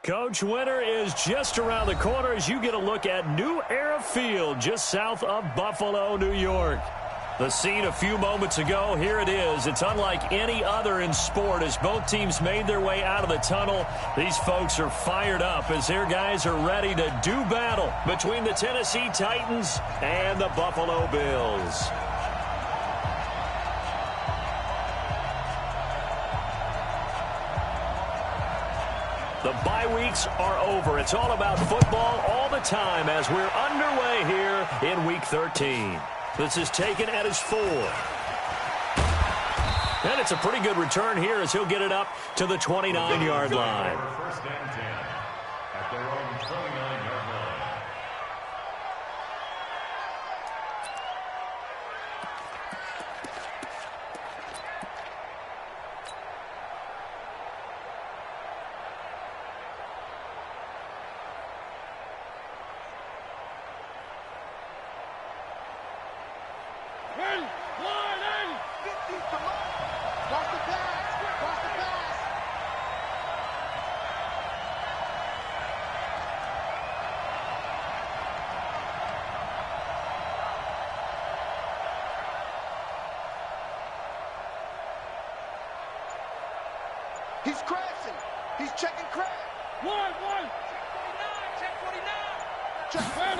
Coach, winter is just around the corner as you get a look at New Era Field just south of Buffalo, New York. The scene a few moments ago, here it is. It's unlike any other in sport as both teams made their way out of the tunnel. These folks are fired up as their guys are ready to do battle between the Tennessee Titans and the Buffalo Bills. The bye weeks are over. It's all about football all the time as we're underway here in Week 13. This is taken at his 4. And it's a pretty good return here as he'll get it up to the 29-yard line. First and 10 at their own 29-yard line. He's crashing. He's checking crash. One. Check 49.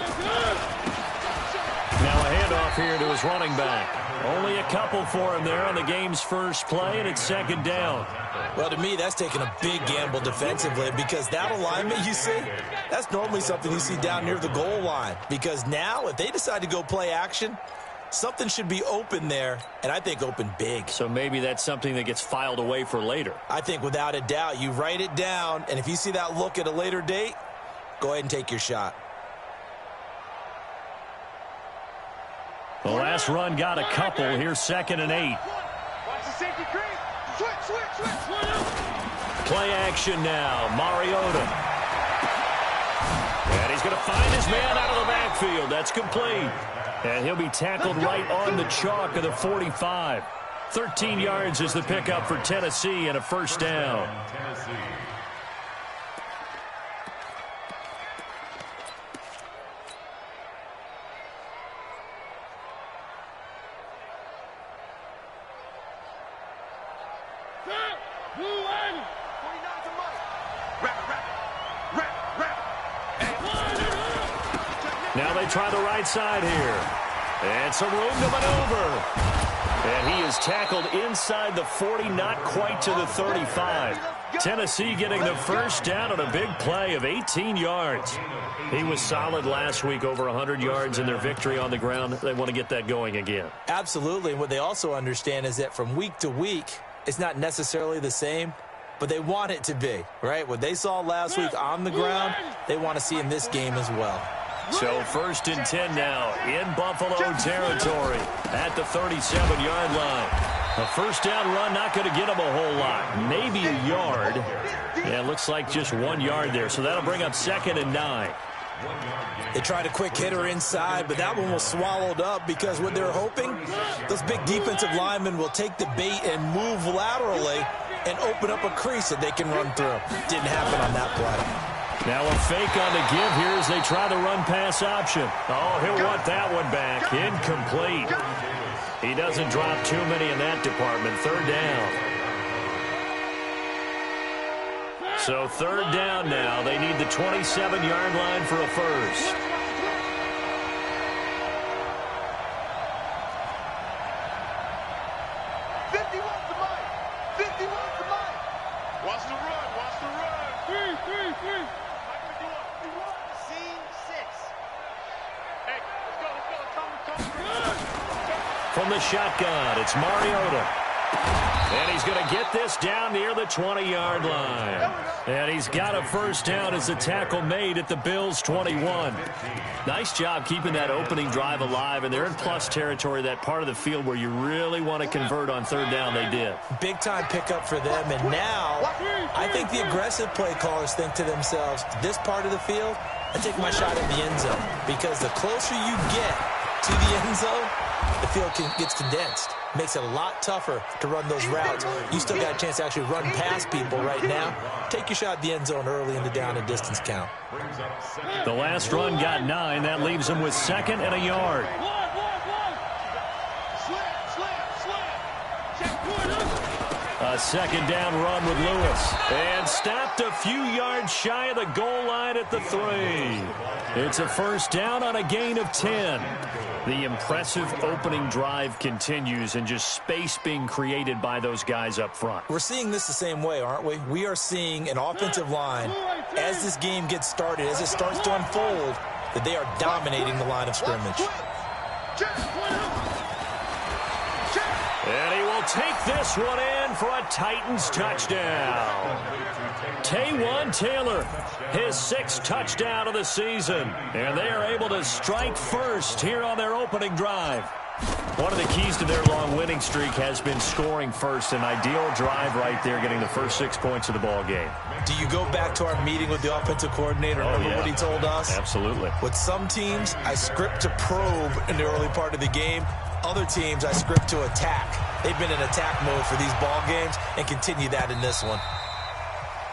Now a handoff here to his running back. Only a couple for him there on the game's first play, and it's second down. Well, to me, that's taking a big gamble defensively because that alignment you see, that's normally something you see down near the goal line. Because now, if they decide to go play action, something should be open there, and I think open big. So maybe that's something that gets filed away for later. I think without a doubt, you write it down, and if you see that look at a later date, go ahead and take your shot. The last run got a couple. Here's 2nd and 8. Watch the safety creep. Switch. Play action now. Mariota. And he's going to find his man out of the backfield. That's complete. And he'll be tackled right on the chalk of the 45. 13 yards is the pickup for Tennessee and a first down. Now they try the right side here. And some room to maneuver. And he is tackled inside the 40, not quite to the 35. Tennessee getting the first down on a big play of 18 yards. He was solid last week, over 100 yards in their victory on the ground. They want to get that going again. Absolutely. And what they also understand is that from week to week, it's not necessarily the same, but they want it to be, right? What they saw last week on the ground, they want to see in this game as well. So 1st and 10 now in Buffalo territory at the 37-yard line. A first down run not going to get him a whole lot. Maybe a yard. Yeah, it looks like just 1 yard there. So that'll bring up 2nd and 9. They tried a quick hitter inside, but that one was swallowed up because what they're hoping, those big defensive linemen will take the bait and move laterally and open up a crease that they can run through. Didn't happen on that play. Now a fake on the give here as they try the run-pass option. Oh, he'll want that one back. Incomplete. He doesn't drop too many in that department. 3rd down. So 3rd down now. They need the 27-yard line for a first. From the shotgun, it's Mariota. And he's going to get this down near the 20-yard line. And he's got a first down as the tackle made at the Bills' 21. Nice job keeping that opening drive alive, and they're in plus territory, that part of the field where you really want to convert on third down. They did. Big-time pickup for them, and now I think the aggressive play callers think to themselves, this part of the field, I take my shot at the end zone, because the closer you get to the end zone, the field gets condensed. Makes it a lot tougher to run those routes. You still got a chance to actually run past people right now. Take your shot at the end zone early in the down and distance count. The last run got 9. That leaves him with 2nd and a yard. A second down run with Lewis. And stopped a few yards shy of the goal line at the 3. It's a first down on a gain of 10. The impressive opening drive continues, and just space being created by those guys up front. We're seeing this the same way, aren't we? We are seeing an offensive line, as this game gets started, as it starts to unfold, that they are dominating the line of scrimmage. And he will take this one in for a Titans touchdown. Taywan Taylor, his 6th touchdown of the season. And they are able to strike first here on their opening drive. One of the keys to their long winning streak has been scoring first. An ideal drive right there, getting the first 6 points of the ball game. Do you go back to our meeting with the offensive coordinator? Remember what he told us? Absolutely. With some teams, I script to probe in the early part of the game. Other teams, I script to attack. They've been in attack mode for these ball games and continue that in this one.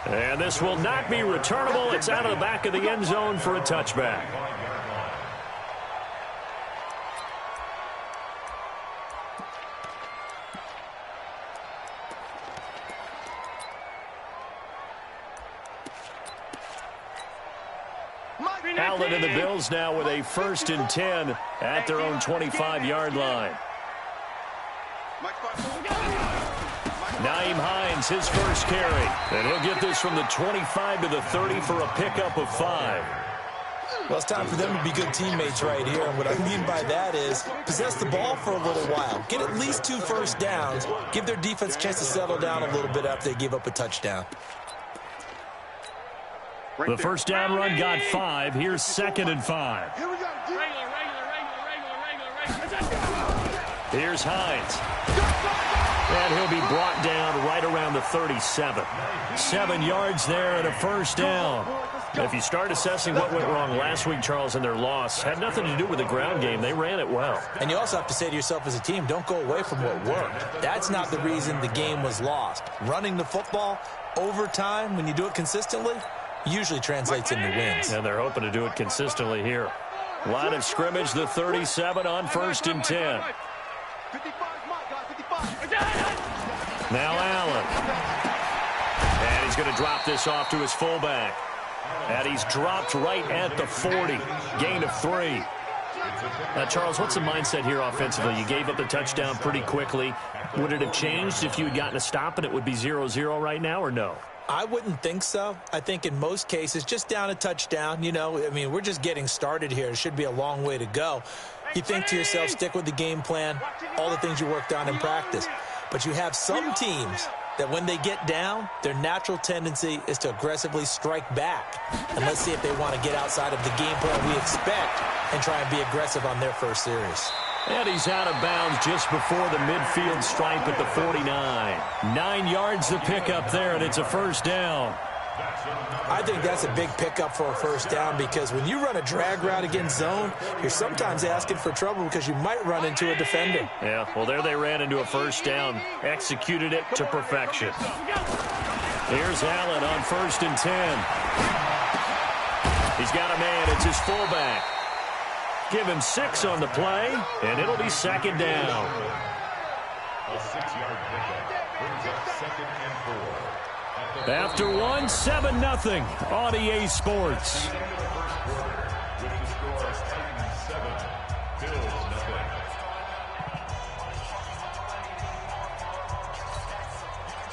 And this will not be returnable. It's out of the back of the end zone for a touchback. Allen and the Bills now with a 1st and 10 at their own 25-yard line. Naeem Hines, his first carry. And he'll get this from the 25 to the 30 for a pickup of 5. Well, it's time for them to be good teammates right here. And what I mean by that is possess the ball for a little while. Get at least 2 first downs. Give their defense a chance to settle down a little bit after they give up a touchdown. The first down run got 5. Here's 2nd and 5. Here's Hines. And he'll be brought down right around the 37. 7 yards there and a first down. If you start assessing what went wrong last week, Charles, in their loss, had nothing to do with the ground game. They ran it well. And you also have to say to yourself as a team, don't go away from what worked. That's not the reason the game was lost. Running the football over time, when you do it consistently, usually translates into wins. And they're hoping to do it consistently here. Line of scrimmage, the 37 on 1st and 10. Now Allen. And he's going to drop this off to his fullback. And he's dropped right at the 40. Gain of 3. Now, Charles, what's the mindset here offensively? You gave up the touchdown pretty quickly. Would it have changed if you had gotten a stop and it would be 0-0 right now, or no? I wouldn't think so. I think in most cases, just down a touchdown, you know, I mean, we're just getting started here. It should be a long way to go. You think to yourself, stick with the game plan, all the things you worked on in practice. But you have some teams that when they get down, their natural tendency is to aggressively strike back. And let's see if they want to get outside of the game plan we expect and try and be aggressive on their first series. And he's out of bounds just before the midfield stripe at the 49. 9 yards to pick up there, and it's a first down. I think that's a big pickup for a first down, because when you run a drag route against zone, you're sometimes asking for trouble because you might run into a defender. Yeah, well, there they ran into a first down, executed it to perfection. Here's Allen on 1st and 10. He's got a man. It's his fullback. Give him 6 on the play, and it'll be 2nd down. A 6-yard pickup brings up 2nd and 4. After 7-0 on EA Sports. With the score, Titans 7, Bills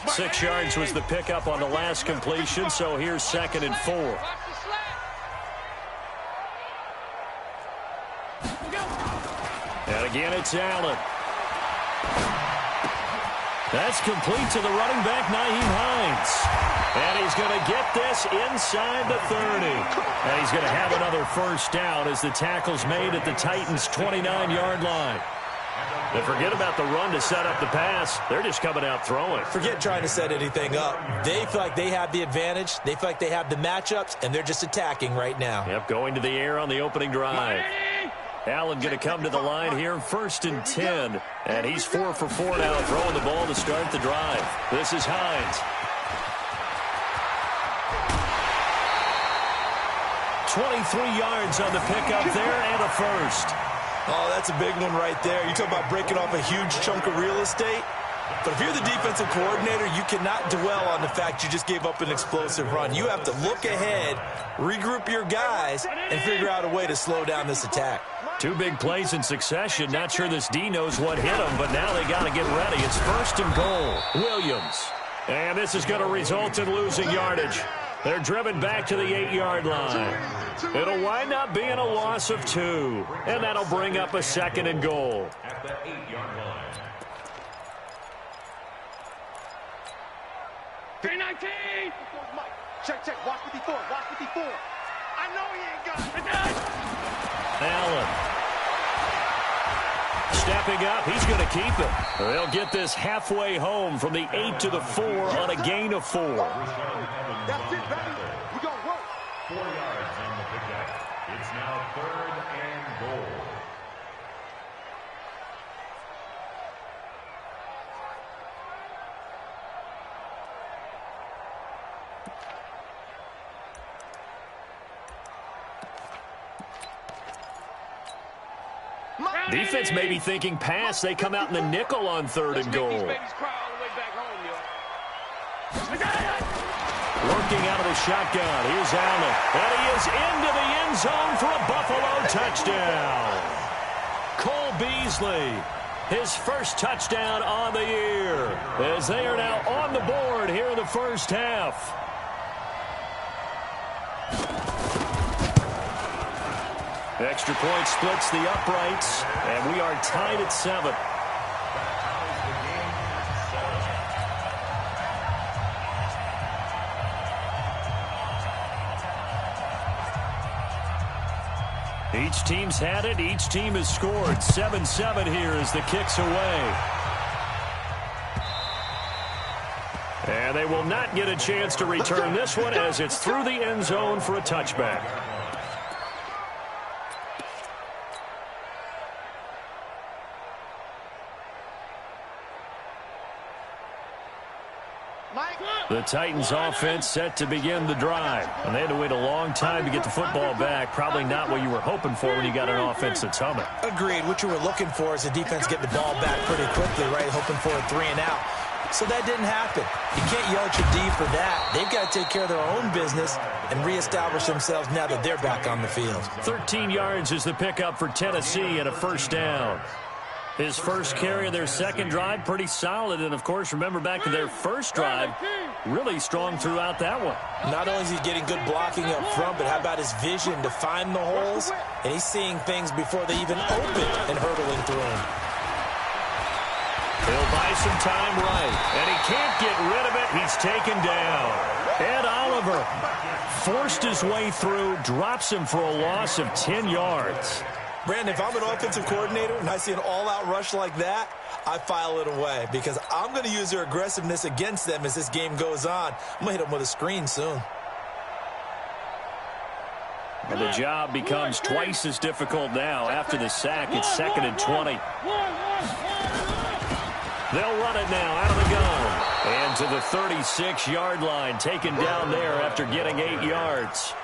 0. 6 yards was the pickup on the last completion, so here's 2nd and 4. And again, it's Allen. That's complete to the running back, Nyheim Hines. And he's going to get this inside the 30. And he's going to have another first down as the tackle's made at the Titans' 29-yard line. And forget about the run to set up the pass. They're just coming out throwing. Forget trying to set anything up. They feel like they have the advantage. They feel like they have the matchups, and they're just attacking right now. Yep, going to the air on the opening drive. Allen going to come to the line here, 1st and 10. And he's 4 for 4 now, throwing the ball to start the drive. This is Hines. 23 yards on the pickup there and a first. Oh, that's a big one right there. You talk about breaking off a huge chunk of real estate. But if you're the defensive coordinator, you cannot dwell on the fact you just gave up an explosive run. You have to look ahead, regroup your guys, and figure out a way to slow down this attack. 2 big plays in succession. Not sure this D knows what hit him, but now they got to get ready. It's 1st and goal. Williams. And this is going to result in losing yardage. They're driven back to the 8-yard line. It'll wind up being a loss of 2. And that'll bring up a 2nd and goal. At the 8-yard line. 319! Mike, check. Watch 54. I know he ain't got it. Allen. Stepping up, he's going to keep it. They'll get this halfway home from the 8 to the 4 on a gain of 4. That's it, baby. We gonna work. 4 yards on the pickup. It's now 3rd and goal. Defense may be thinking pass. They come out in the nickel on 3rd and goal. Working out of the shotgun. Here's Allen. And he is into the end zone for a Buffalo touchdown. Cole Beasley, his first touchdown on the year, as they are now on the board here in the first half. Extra point splits the uprights, and we are tied at 7. Each team's had it. Each team has scored. 7-7 here as the kick's away. And they will not get a chance to return this one as it's through the end zone for a touchback. The Titans offense set to begin the drive. And they had to wait a long time to get the football back. Probably not what you were hoping for when you got an offense that's humming. Agreed. What you were looking for is the defense get the ball back pretty quickly, right? Hoping for a 3 and out. So that didn't happen. You can't yell at your D for that. They've got to take care of their own business and reestablish themselves now that they're back on the field. 13 yards is the pickup for Tennessee and a first down. His first carry of their second drive, pretty solid. And, of course, remember back to their first drive, really strong throughout that one. Not only is he getting good blocking up front, but how about his vision to find the holes? And he's seeing things before they even open and hurdling through them. He'll buy some time right, and he can't get rid of it. He's taken down. Ed Oliver forced his way through, drops him for a loss of 10 yards. Brandon, if I'm an offensive coordinator and I see an all-out rush like that, I file it away because I'm going to use their aggressiveness against them as this game goes on. I'm going to hit them with a screen soon. And the job becomes twice as difficult now after the sack. It's 2nd and 20. They'll run it now out of the gun. And to the 36-yard line, taken down there after getting 8 yards.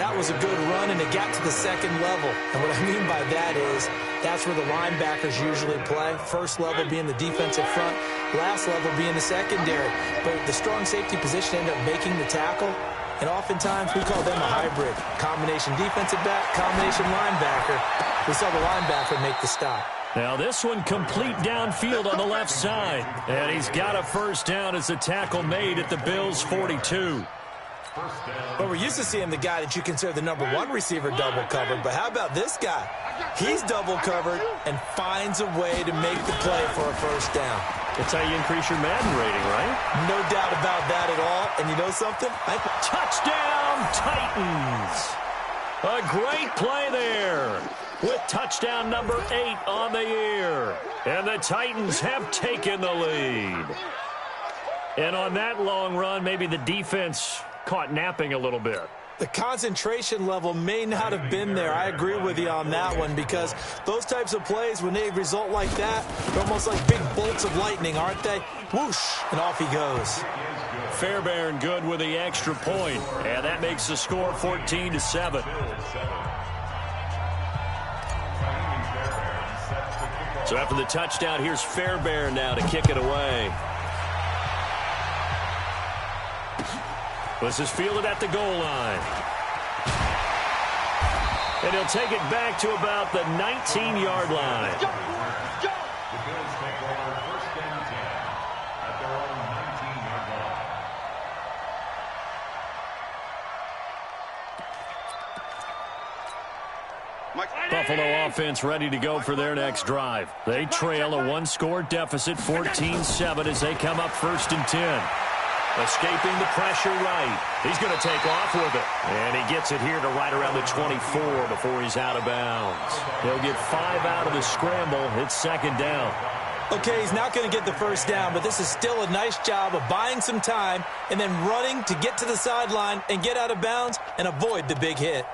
That was a good run, and it got to the second level. And what I mean by that is that's where the linebackers usually play. First level being the defensive front, last level being the secondary. But the strong safety position ended up making the tackle. And oftentimes we call them a hybrid. Combination defensive back, combination linebacker. We saw the linebacker make the stop. Now this one complete downfield on the left side. And he's got a first down as the tackle made at the Bills' 42. But we're used to seeing the guy that you consider the number 1 receiver double covered. But how about this guy? He's double covered and finds a way to make the play for a first down. That's how you increase your Madden rating, right? No doubt about that at all. And you know something? Touchdown, Titans! A great play there with touchdown number 8 on the year. And the Titans have taken the lead. And on that long run, maybe the defense caught napping a little bit. The concentration level may not have been there. I agree with you on that one, because those types of plays, when they result like that, they're almost like big bolts of lightning, aren't they? Whoosh, and off he goes. Fairbairn good with the extra point, and that makes the score 14-7. So after the touchdown, here's Fairbairn now to kick it away. This is fielded at the goal line. And he'll take it back to about the 19-yard line. The Bills take over first and 10 at their own 19-yard line. Buffalo offense ready to go for their next drive. They trail a one-score deficit, 14-7, as they come up first and 10. Escaping the pressure right. He's going to take off with it. And he gets it here to right around the 24 before he's out of bounds. He'll get 5 out of the scramble. It's second down. Okay, he's not going to get the first down, but this is still a nice job of buying some time and then running to get to the sideline and get out of bounds and avoid the big hit.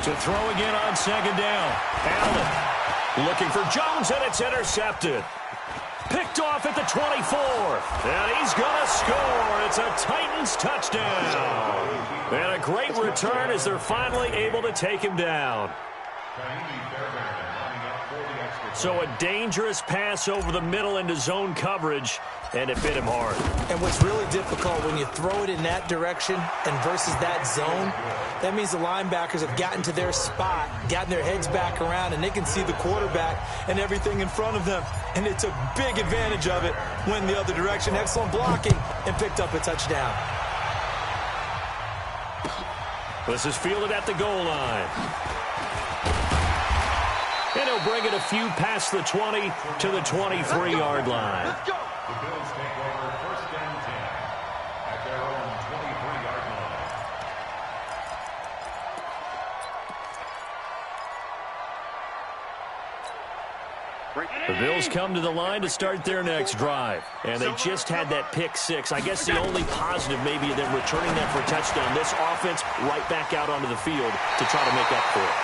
To throw again on second down. Allen looking for Jones, and it's intercepted. Picked off at the 24. And he's going to score. It's a Titans touchdown. And a great return as they're finally able to take him down. So a dangerous pass over the middle into zone coverage, and it bit him hard. And what's really difficult when you throw it in that direction and versus that zone, that means the linebackers have gotten to their spot, gotten their heads back around, and they can see the quarterback and everything in front of them. And they took big advantage of it, went the other direction, excellent blocking, and picked up a touchdown. This is fielded at the goal line. And he'll bring it a few past the 20 to the 23-yard line. The Bills take over first and 10 at their own 23-yard line. The Bills come to the line to start their next drive. And they just had that pick six. I guess the only positive maybe of them returning that for a touchdown. This offense right back out onto the field to try to make up for it.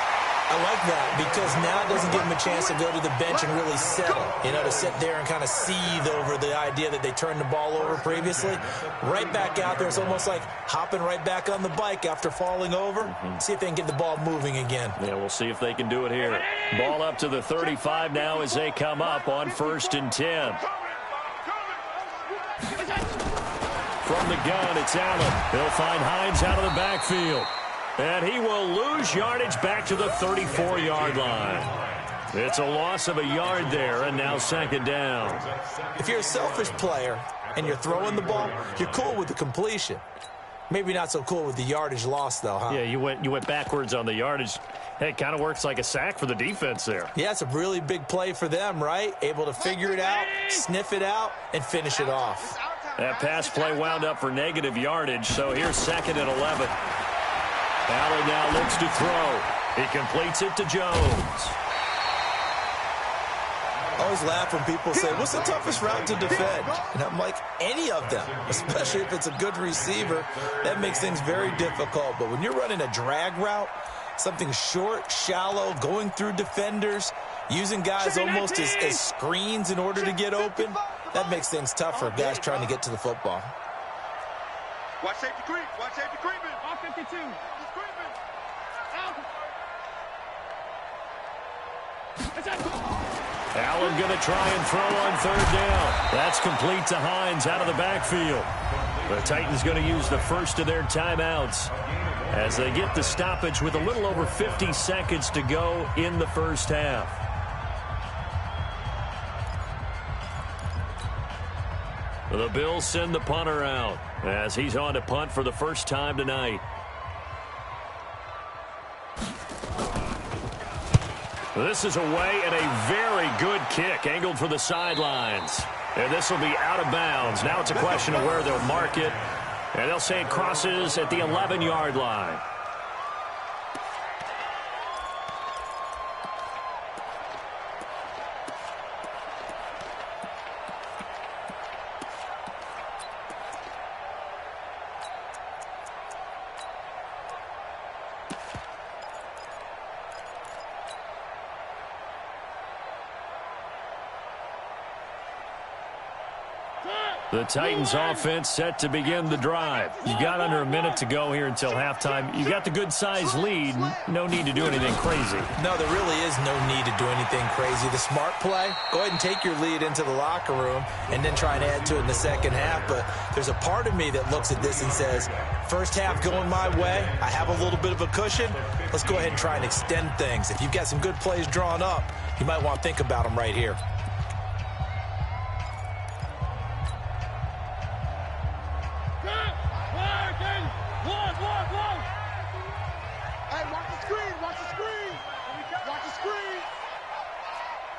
I like that, because now it doesn't give them a chance to go to the bench and really settle, to sit there and kind of seethe over the idea that they turned the ball over previously. Right back out there, it's almost like hopping right back on the bike after falling over. See if they can get the ball moving again. Yeah, we'll see if they can do it here. Ball up to the 35 now as they come up on first and 10. From the gun, it's Allen. He'll find Hines out of the backfield. And he will lose yardage back to the 34-yard line. It's a loss of a yard there, and now second down. If you're a selfish player and you're throwing the ball, you're cool with the completion. Maybe not so cool with the yardage loss, though, huh? Yeah, you went backwards on the yardage. Hey, it kind of works like a sack for the defense there. Yeah, it's a really big play for them, right? Able to figure it out, sniff it out, and finish it off. That pass play wound up for negative yardage, so here's second and 11. Allen now looks to throw. He completes it to Jones. I always laugh when people say, what's the toughest route to defend? And I'm like, any of them, especially if it's a good receiver. That makes things very difficult. But when you're running a drag route, something short, shallow, going through defenders, using guys almost as screens in order to get open, that makes things tough for guys trying to get to the football. Watch safety creep. Watch safety creeping. Off 52. Allen going to try and throw on third down. That's complete to Hines out of the backfield. The Titans going to use the first of their timeouts as they get the stoppage with a little over 50 seconds to go in the first half. The Bills send the punter out as he's on to punt for the first time tonight. This is away and a very good kick angled for the sidelines. And this will be out of bounds. Now it's a question of where they'll mark it. And they'll say it crosses at the 11-yard line. The Titans offense set to begin the drive. You've got under a minute to go here until halftime. You've got the good-sized lead. No need to do anything crazy. No, there really is no need to do anything crazy. The smart play, go ahead and take your lead into the locker room and then try and add to it in the second half. But there's a part of me that looks at this and says, first half going my way, I have a little bit of a cushion. Let's go ahead and try and extend things. If you've got some good plays drawn up, you might want to think about them right here.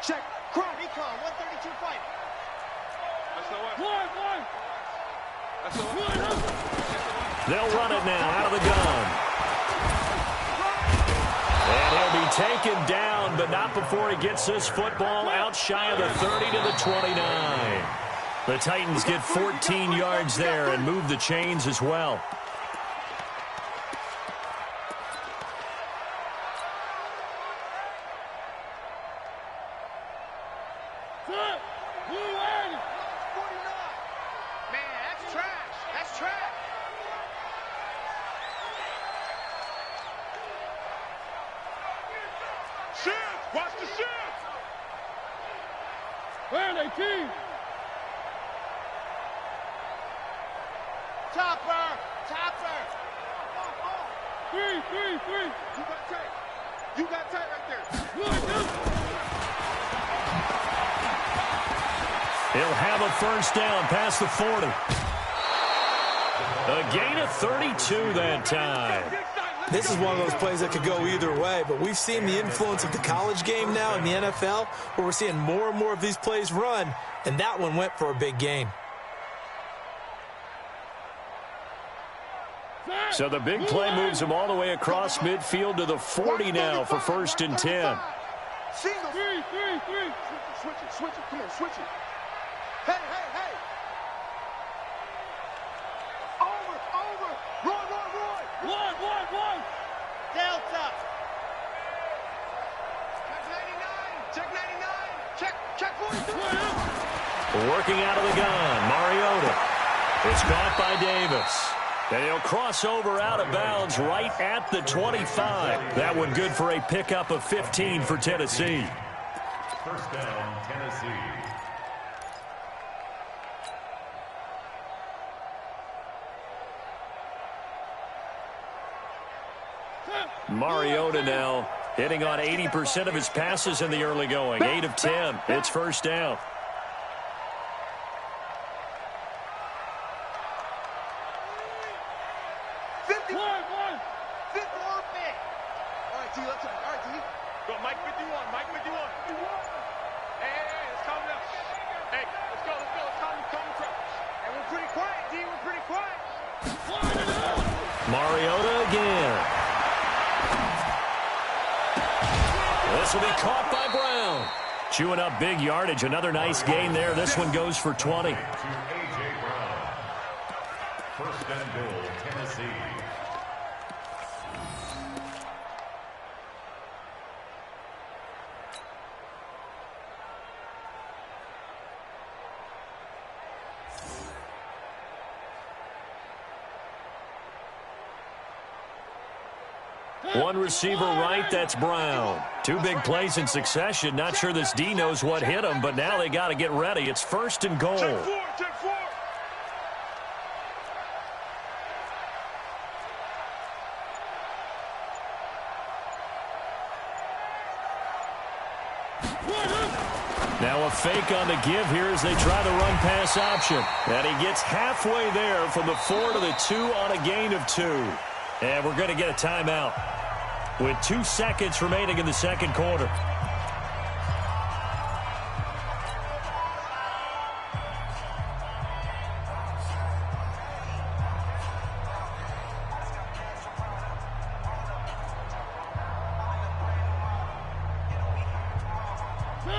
Check. Crumb. Recon. 132 fight. That's the one. That's the one. They'll run it now out of the gun. And he'll be taken down, but not before he gets this football out shy of the 30 to the 29. The Titans get 14 yards there and move the chains as well. Watch the shift! Where are they, team? Topper! Topper! Three. You got tight. You got tight right there. He'll have a first down past the 40. A gain of 32 that time. This is one of those plays that could go either way, but we've seen the influence of the college game now in the NFL, where we're seeing more and more of these plays run, and that one went for a big gain. So the big play moves him all the way across midfield to the 40 now for 1st and 10. Single. Three. Switch it. Come on, switch it. Hey. Over. Roy. One. Delta. Check 99. Check 42. Working out of the gun, Mariota. It's caught by Davis. And he'll cross over out of bounds right at the 25. That one good for a pickup of 15 for Tennessee. First down, Tennessee. Mariota now hitting on 80% of his passes in the early going. 8 of 10. It's first down. Mike 51. Hey, let's calm down. Hey, let's go. Let's calm down. And we're pretty quiet, D. We're pretty quiet. Mariota again. This will be caught by Brown. Chewing up big yardage. Another nice gain there. This one goes for 20. To A.J. Brown. First and goal, Tennessee. One receiver right, that's Brown. 2 big plays in succession. Not sure this D knows what hit him, but now they got to get ready. It's 1st and goal. Check 4. Now a fake on the give here as they try the run pass option. And he gets halfway there from the 4 to the 2 on a gain of 2. And we're going to get a timeout with 2 seconds remaining in the second quarter.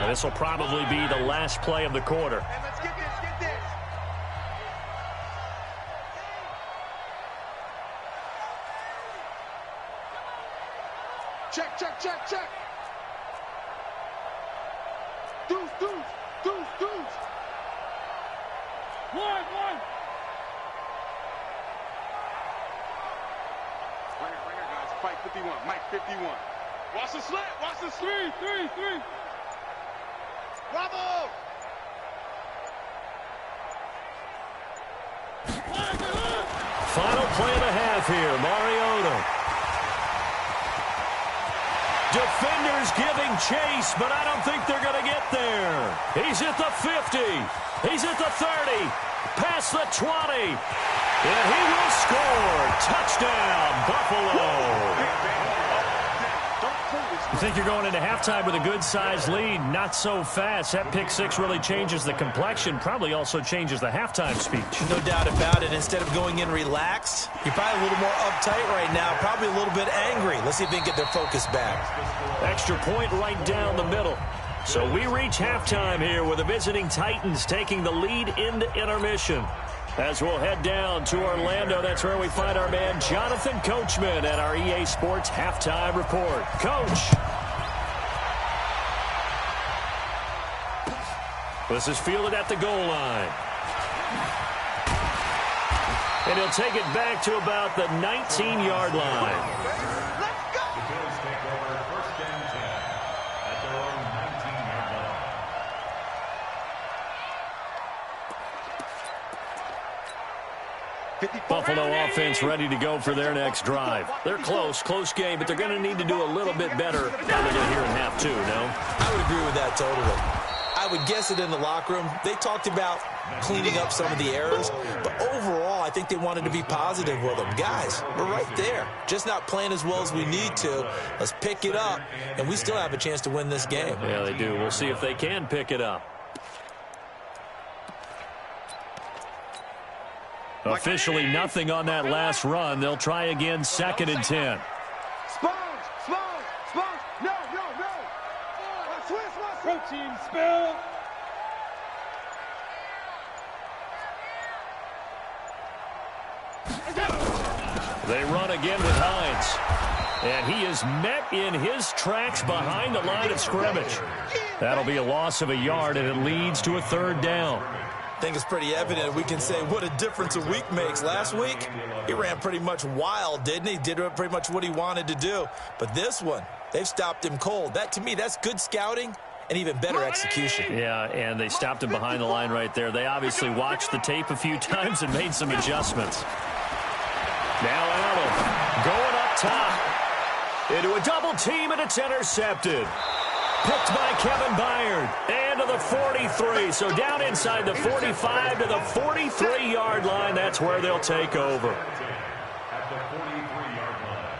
This will probably be the last play of the quarter. Hey, let's get this, get this. Check, check, check, check. Deuce, deuce, deuce, deuce. One. Ringer, guys. Fight 51. Mike 51. Watch the slant. Watch the three. Bravo! Final play of the half here, Mariota. Defenders giving chase, but I don't think they're going to get there. He's at the 50. He's at the 30. Past the 20. And he will score. Touchdown, Buffalo. You think you're going into halftime with a good-sized lead. Not so fast. That pick six really changes the complexion. Probably also changes the halftime speech. No doubt about it. Instead of going in relaxed, you're probably a little more uptight right now. Probably a little bit angry. Let's see if they can get their focus back. Extra point right down the middle. So we reach halftime here with the visiting Titans taking the lead into intermission. As we'll head down to Orlando, that's where we find our man Jonathan Coachman at our EA Sports Halftime Report. Coach. This is fielded at the goal line. And he'll take it back to about the 19-yard line. Let's go! The Bills take over 1st and 10 at their own 19-yard line. Buffalo offense ready to go for their next drive. They're close game, but they're going to need to do a little bit better down here in half two, no? I would agree with that totally. I would guess it in the locker room. They talked about cleaning up some of the errors, but overall, I think they wanted to be positive with them. Guys, we're right there. Just not playing as well as we need to. Let's pick it up, and we still have a chance to win this game. Yeah, they do. We'll see if they can pick it up. Officially nothing on that last run. They'll try again, 2nd and 10. Sponge! No! Switch! Protein spill. They run again with Hines. And he is met in his tracks behind the line of scrimmage. That'll be a loss of a yard, and it leads to a 3rd down. I think it's pretty evident. We can say what a difference a week makes. Last week, he ran pretty much wild, didn't he? Did pretty much what he wanted to do. But this one, they've stopped him cold. That, to me, that's good scouting and even better execution. Yeah, and they stopped him behind the line right there. They obviously watched the tape a few times and made some adjustments. Now Allen going up top into a double team, and it's intercepted. Picked by Kevin Byard. And to the 43. So down inside the 45 to the 43-yard line. That's where they'll take over. At the 43-yard line.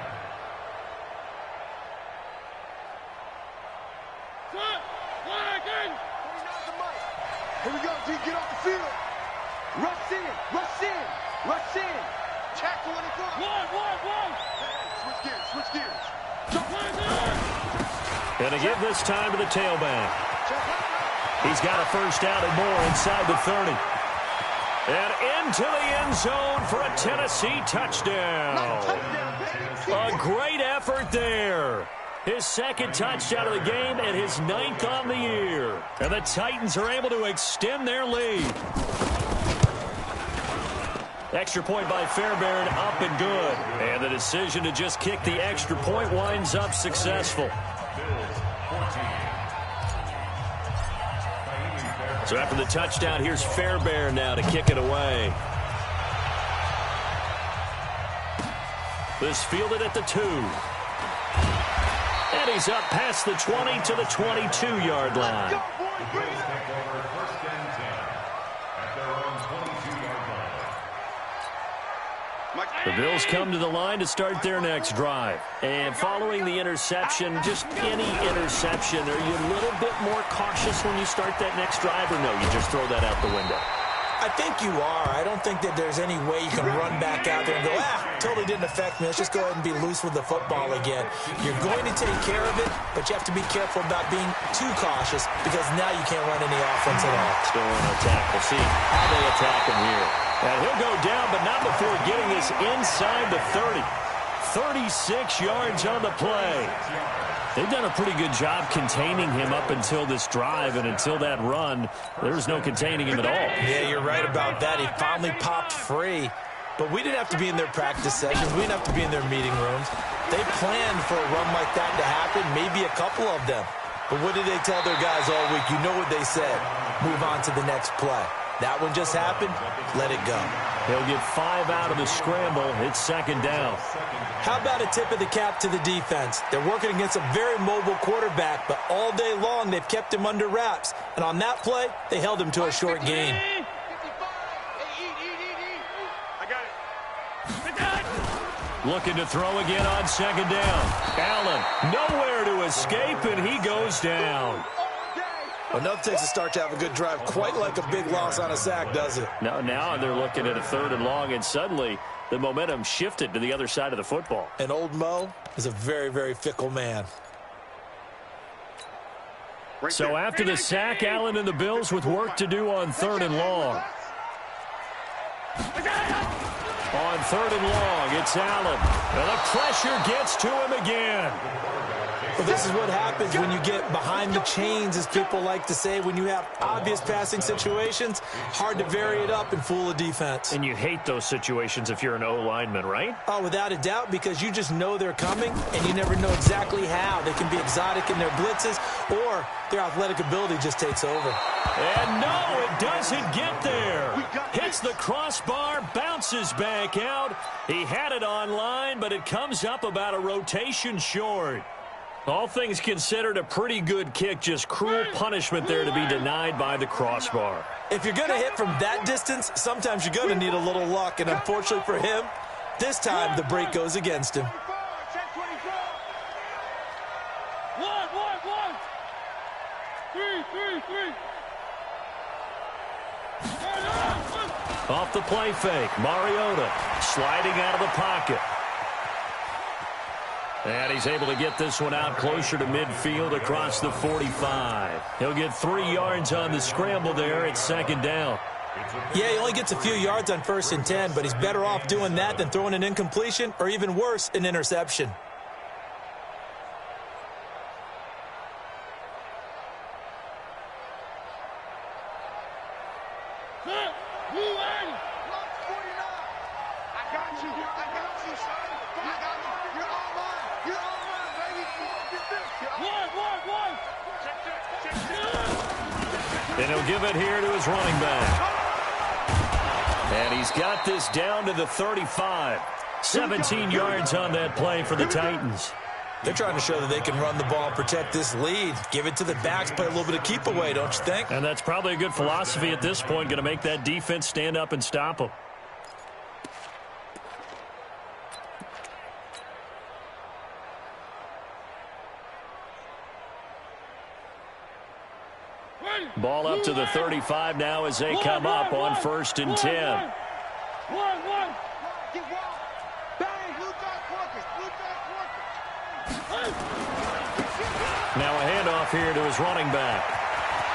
Here we go, D. Get off the field. Rush in. Tackle in the front. One. Switch gears. Going to give this time to the tailback. He's got a 1st down and more inside the 30. And into the end zone for a Tennessee touchdown. A great effort there. His 2nd touchdown of the game and his 9th on the year. And the Titans are able to extend their lead. Extra point by Fairbairn, up and good. And the decision to just kick the extra point winds up successful. So after the touchdown, here's Fairbairn now to kick it away. This fielded at the 2. And he's up past the 20 to the 22-yard line. The Bills take over first and 10 at their own 22-yard line. The Bills come to the line to start their next drive. And following the interception, just any interception, are you a little bit more cautious when you start that next drive, or no, you just throw that out the window? I think you are. I don't think that there's any way you can run back out there and go, totally didn't affect me. Let's just go ahead and be loose with the football again. You're going to take care of it, but you have to be careful about being too cautious because now you can't run any offense at all. Still on attack. We'll see how they attack him here. And he'll go down, but not before getting this inside the 30. 36 yards on the play. They've done a pretty good job containing him up until this drive, and until that run, there's no containing him at all. Yeah, you're right about that. He finally popped free, but we didn't have to be in their practice sessions. We didn't have to be in their meeting rooms. They planned for a run like that to happen, maybe a couple of them. But what did they tell their guys all week? You know what they said. Move on to the next play. That one just happened. Let it go. He'll get 5 out of the scramble. It's second down. How about a tip of the cap to the defense? They're working against a very mobile quarterback, but all day long they've kept him under wraps. And on that play, they held him to a short gain. Looking to throw again on second down. Allen, nowhere to escape, and he goes down. Enough takes a start to have a good drive, quite like a big loss on a sack, does it? Now they're looking at a 3rd and long, and suddenly the momentum shifted to the other side of the football. And old Mo is a very, very fickle man. So after the sack, Allen and the Bills with work to do on 3rd and long. On 3rd and long, it's Allen. And the pressure gets to him again. Well, this is what happens when you get behind the chains, as people like to say. When you have obvious passing situations, hard to vary it up and fool a defense. And you hate those situations if you're an O-lineman, right? Oh, without a doubt, because you just know they're coming, and you never know exactly how. They can be exotic in their blitzes, or their athletic ability just takes over. And no, it doesn't get there. Hits the crossbar, bounces back out. He had it on line, but it comes up about a rotation short. All things considered, a pretty good kick, just cruel punishment there to be denied by the crossbar. If you're going to hit from that distance, sometimes you're going to need a little luck, and unfortunately for him, this time the break goes against him. Off the play fake, Mariota sliding out of the pocket. And he's able to get this one out closer to midfield across the 45. He'll get 3 yards on the scramble there at second down. Yeah, he only gets a few yards on 1st and 10, but he's better off doing that than throwing an incompletion or even worse, an interception. And he'll give it here to his running back. And he's got this down to the 35. 17 yards on that play for the Titans. They're trying to show that they can run the ball and protect this lead. Give it to the backs, play a little bit of keep away, don't you think? And that's probably a good philosophy at this point, going to make that defense stand up and stop them. Ball up to the 35 now as they come up on 1st and 10. Now a handoff here to his running back.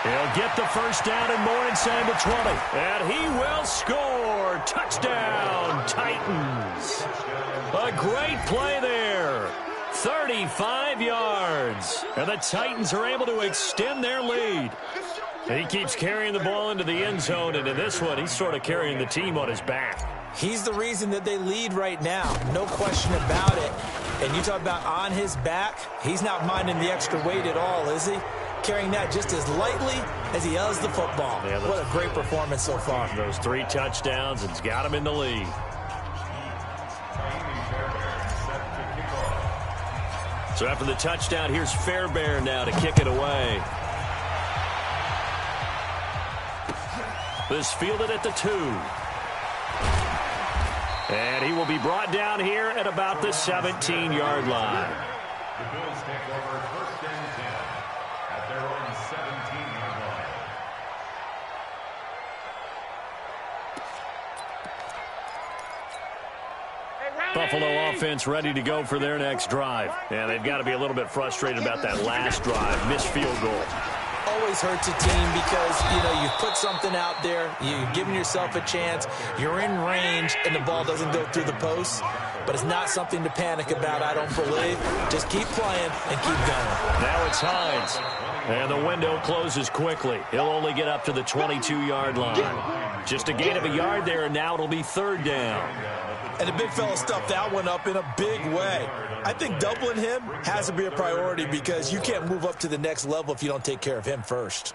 He'll get the first down and more inside the 20. And he will score. Touchdown, Titans. A great play there. 35 yards. And the Titans are able to extend their lead. And he keeps carrying the ball into the end zone, and in this one, he's sort of carrying the team on his back. He's the reason that they lead right now. No question about it. And you talk about on his back, he's not minding the extra weight at all, is he? Carrying that just as lightly as he does the football. Yeah, what a great performance so far. Those 3 touchdowns, and it's got him in the lead. So after the touchdown, here's Fairbairn now to kick it away. This fielded at the 2. And he will be brought down here at about the 17-yard line. The Bills take over first and 10 at their own 17-yard line. Buffalo offense ready to go for their next drive. And they've got to be a little bit frustrated about that last drive. Missed field goal. Always hurts a team because, you've put something out there. You've given yourself a chance. You're in range, and the ball doesn't go through the post. But it's not something to panic about, I don't believe. Just keep playing and keep going. Now it's Hines. And the window closes quickly. He'll only get up to the 22-yard line. Just a gain of a yard there, and now it'll be third down. And the big fella stuffed that one up in a big way. I think doubling him has to be a priority because you can't move up to the next level if you don't take care of him first.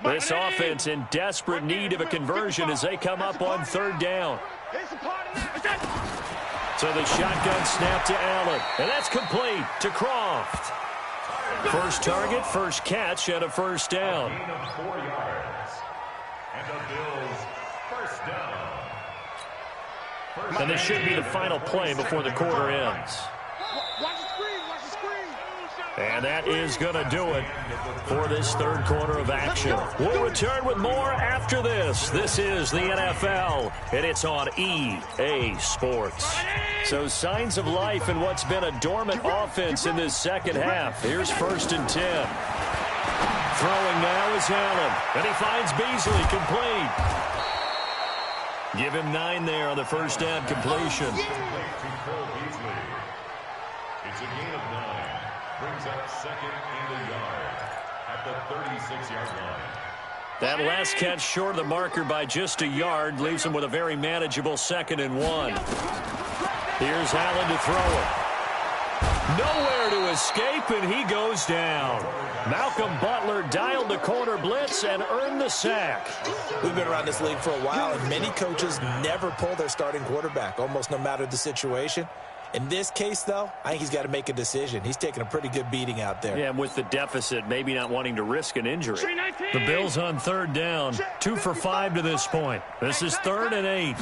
This offense in desperate need of a conversion as they come up on third down. So the shotgun snap to Allen. And that's complete to Croft. First target, first catch, and a first down. Gain of 4 yards. And the Bills first down. And this should be the final play before the quarter ends. Watch the screen, watch the screen. And that is going to do it for this third quarter of action. We'll return with more after this. This is the NFL, and it's on EA Sports. So signs of life in what's been a dormant offense in this second half. Here's first and 10. Throwing now is Allen, and he finds Beasley complete. Give him 9 there on the first down completion. It's a gain of 9. Brings up second and a yard at the 36-yard line. That last catch short of the marker by just a yard leaves him with a very manageable 2nd and 1. Here's Allen to throw it. Nowhere to escape, and he goes down. Malcolm Butler dialed the corner blitz and earned the sack. We've been around this league for a while, and many coaches never pull their starting quarterback, almost no matter the situation. In this case, though, I think he's got to make a decision. He's taking a pretty good beating out there. Yeah, and with the deficit, maybe not wanting to risk an injury. The Bills on third down, 2 for 5 to this point. This is 3rd and 8.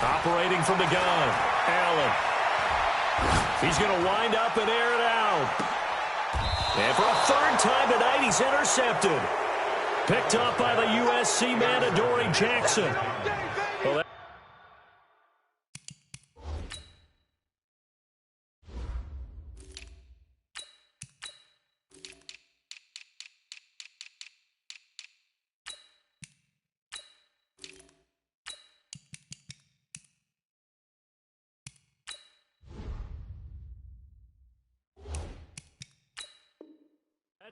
Operating from the gun, Allen. He's going to wind up and air it out. And for a third time tonight, he's intercepted. Picked up by the USC man, Adoree Jackson. Well,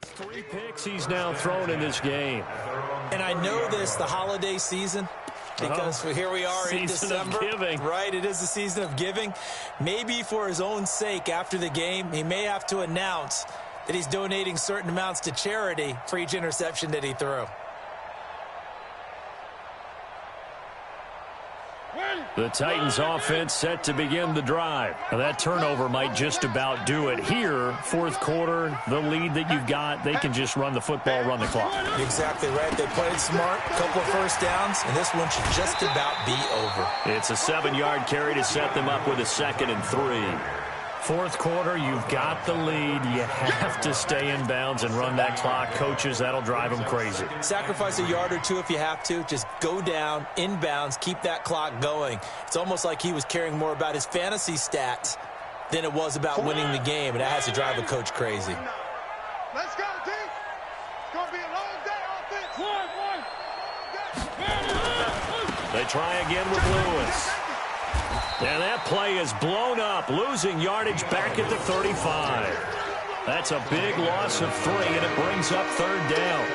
that's 3 picks he's now thrown in this game. And I know this, the holiday season, because here we are in December. Season of giving. Right, it is the season of giving. Maybe for his own sake after the game, he may have to announce that he's donating certain amounts to charity for each interception that he threw. The Titans offense set to begin the drive. Now that turnover might just about do it. Here, fourth quarter, the lead that you've got, they can just run the football, run the clock. Exactly right. They played smart, a couple of first downs, and this one should just about be over. It's a 7-yard carry to set them up with a 2nd and 3. Fourth quarter, you've got the lead. You have to stay in bounds and run that clock. Coaches, that'll drive them crazy. Sacrifice a yard or two if you have to. Just go down, inbounds, keep that clock going. It's almost like he was caring more about his fantasy stats than it was about winning the game, and that has to drive a coach crazy. Let's go, team. It's going to be a long day offense. They try again with Lewis. And that play is blown up, losing yardage back at the 35. That's a big loss of 3, and it brings up third down.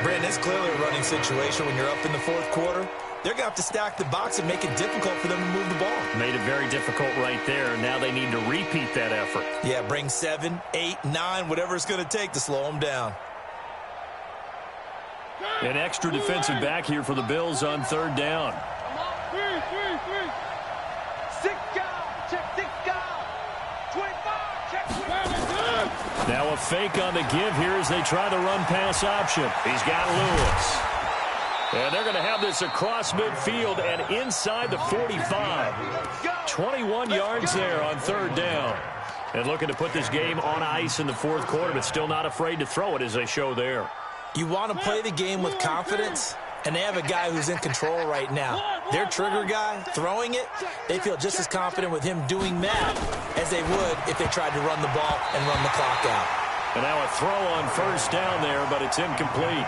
Brandon, it's clearly a running situation when you're up in the fourth quarter. They're going to have to stack the box and make it difficult for them to move the ball. Made it very difficult right there. Now they need to repeat that effort. Yeah, bring 7, 8, 9, whatever it's going to take to slow them down. An extra defensive back here for the Bills on third down. Now a fake on the give here as they try the run-pass option. He's got Lewis. And they're going to have this across midfield and inside the 45. 21 yards there on third down. And looking to put this game on ice in the fourth quarter, but still not afraid to throw it as they show there. You want to play the game with confidence, and they have a guy who's in control right now. Their trigger guy, throwing it, they feel just as confident with him doing that as they would if they tried to run the ball and run the clock out. And now a throw on first down there, but it's incomplete.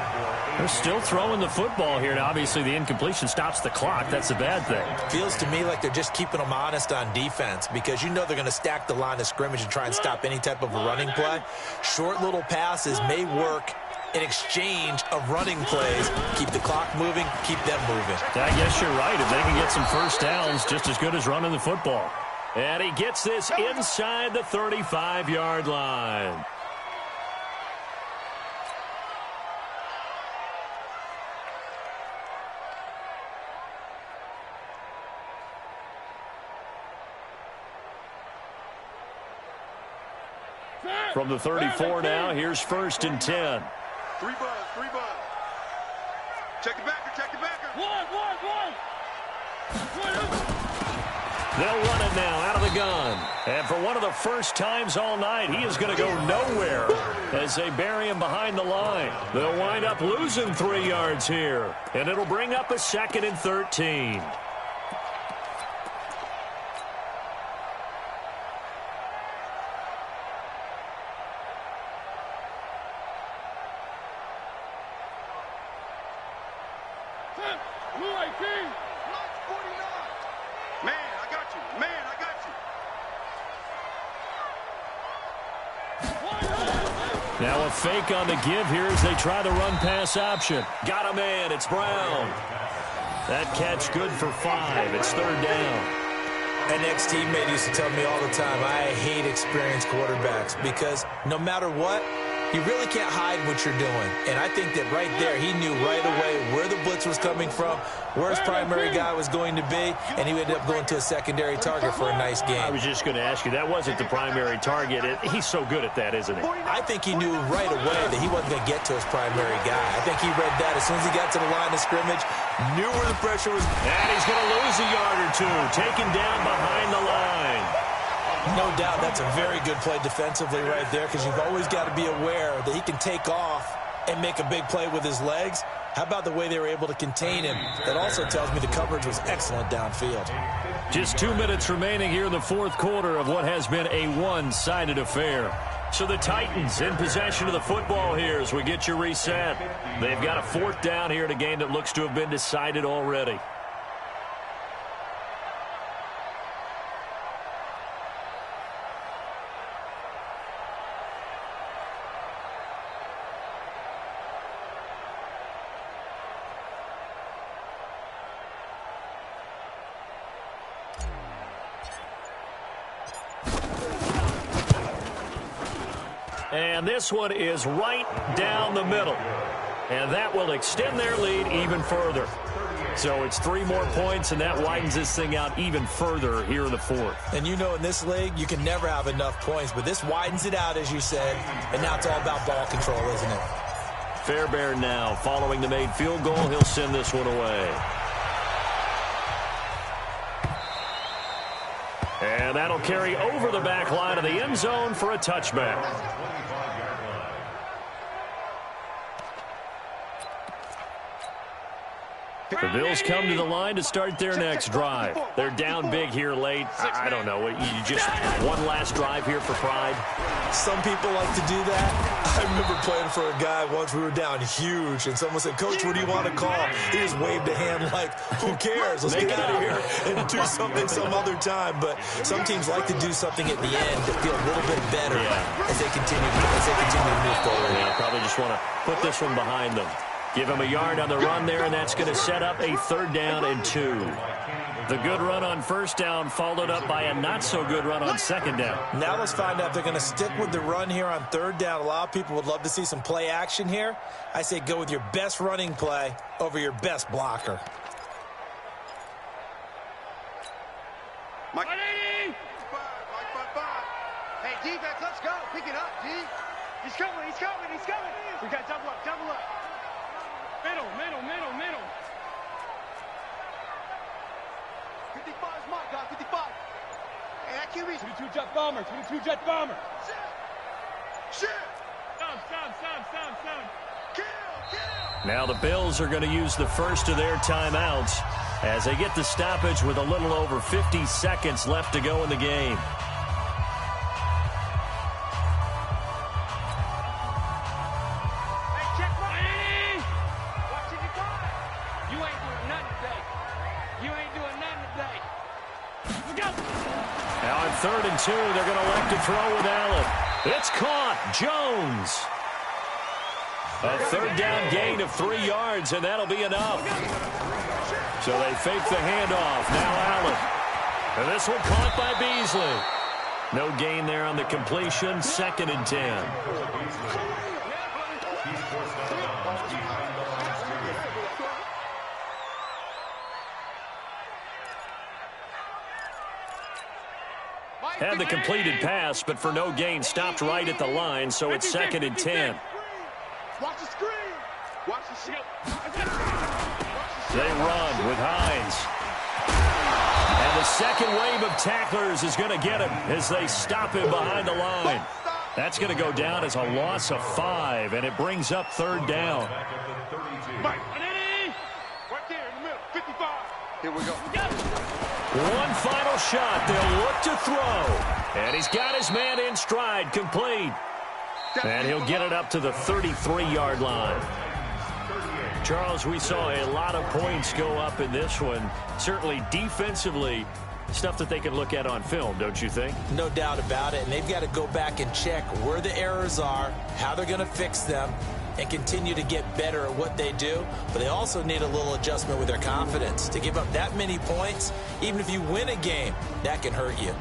They're still throwing the football here. Now, obviously, the incompletion stops the clock. That's a bad thing. Feels to me like they're just keeping them honest on defense because you know they're going to stack the line of scrimmage and try and stop any type of a running play. Short little passes may work in exchange of running plays. Keep the clock moving, keep them moving. I guess you're right. If they can get some first downs, just as good as running the football. And he gets this inside the 35-yard line. From the 34 now, here's 1st and 10. Three buzz. Check the backer. One. They'll run it now out of the gun. And for one of the first times all night, he is going to go nowhere as they bury him behind the line. They'll wind up losing 3 yards here. And it'll bring up a 2nd and 13. Now a fake on the give here as they try the run-pass option. Got a man. It's Brown. That catch good for 5. It's 3rd down. An ex-teammate used to tell me all the time, I hate experienced quarterbacks because no matter what, you really can't hide what you're doing. And I think that right there, he knew right away where the blitz was coming from, where his primary guy was going to be, and he ended up going to a secondary target for a nice game. I was just going to ask you, that wasn't the primary target. He's so good at that, isn't he? I think he knew right away that he wasn't going to get to his primary guy. I think he read that as soon as he got to the line of scrimmage, knew where the pressure was. And he's going to lose a yard or two, taken down behind the line. No doubt that's a very good play defensively right there because you've always got to be aware that he can take off and make a big play with his legs. How about the way they were able to contain him? That also tells me the coverage was excellent downfield. Just 2 minutes remaining here in the fourth quarter of what has been a one-sided affair. So the Titans in possession of the football here as we get you reset. They've got a 4th down here in a game that looks to have been decided already. And this one is right down the middle. And that will extend their lead even further. So it's 3 more points, and that widens this thing out even further here in the fourth. And you know in this league, you can never have enough points. But this widens it out, as you said. And now it's all about ball control, isn't it? Fairbairn now following the made field goal. He'll send this one away. And that'll carry over the back line of the end zone for a touchback. The Bills come to the line to start their next drive. They're down big here late. I don't know. You just one last drive here for pride? Some people like to do that. I remember playing for a guy once. We were down huge, and someone said, Coach, what do you want to call? He just waved a hand like, who cares? Let's get out of here and do something some other time. But some teams like to do something at the end to feel a little bit better as they continue to move forward. Yeah, probably just want to put this one behind them. Give him a yard on the run there, and that's going to set up a 3rd down and 2. The good run on 1st down followed up by a not-so-good run on 2nd down. Now let's find out if they're going to stick with the run here on 3rd down. A lot of people would love to see some play action here. I say go with your best running play over your best blocker. Mike. Hey, defense, let's go. Pick it up, D. He's coming. We got double up. Middle. 55 is mine, guys. 55. Hey, that QB's 22 jet bomber. 22 jet bomber. shit. Sound. Kill. Now the Bills are going to use the first of their timeouts as they get the stoppage with a little over 50 seconds left to go in the game. Hey, check my Watch 55. You ain't doing nothing today. You ain't doing nothing today. Let's go. Now on 3rd and 2, they're going to elect to throw with Allen. It's caught. Jones. A 3rd down gain of 3 yards, and that'll be enough. So they fake the handoff. Now Allen. And this one caught by Beasley. No gain there on the completion. 2nd and 10. Had the completed pass, but for no gain, stopped right at the line, so it's 2nd and 10. Watch the screen. Watch the shit. They run with Hines. And the second wave of tacklers is going to get him as they stop him behind the line. That's going to go down as a loss of 5, and it brings up 3rd down. Mike. Right there in the middle. 55. Here we go. One final shot. They'll look to throw. And he's got his man in stride, complete. And he'll get it up to the 33-yard line. Charles, we saw a lot of points go up in this one. Certainly defensively, stuff that they can look at on film, don't you think? No doubt about it, and they've got to go back and check where the errors are, how they're going to fix them, and continue to get better at what they do. But they also need a little adjustment with their confidence. To give up that many points, even if you win a game, that can hurt you.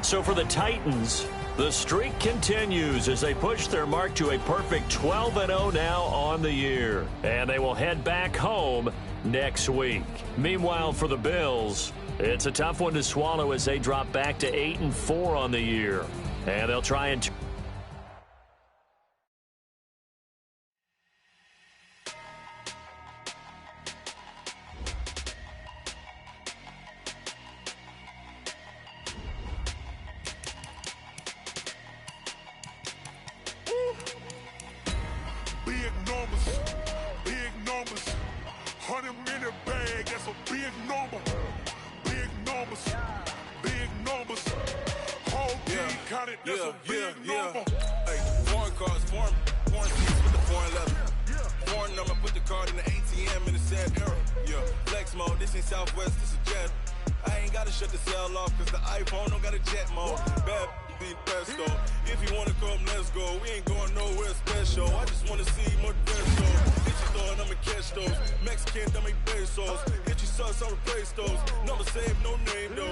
So for the Titans, the streak continues as they push their mark to a perfect 12-0 now on the year. And they will head back home next week. Meanwhile, for the Bills, it's a tough one to swallow as they drop back to 8-4 on the year. And they'll try and... Big numbers, 100 minute bag, that's a big number. Big numbers, whole team counted, that's a big number. Hey, foreign cars, foreign seats with the foreign leather. Foreign number, put the card in the ATM in the sad era. Yeah, flex mode, this ain't Southwest, this is jet. I ain't gotta shut the cell off, cause the iPhone don't got a jet mode. Bad be pesto. If you wanna come, let's go. We ain't going nowhere special. I just wanna see more pesos. Hit you throwing, I'ma catch those. Mexican, I make pesos. Hit you sauce, I'll replace those. Number save, no name though.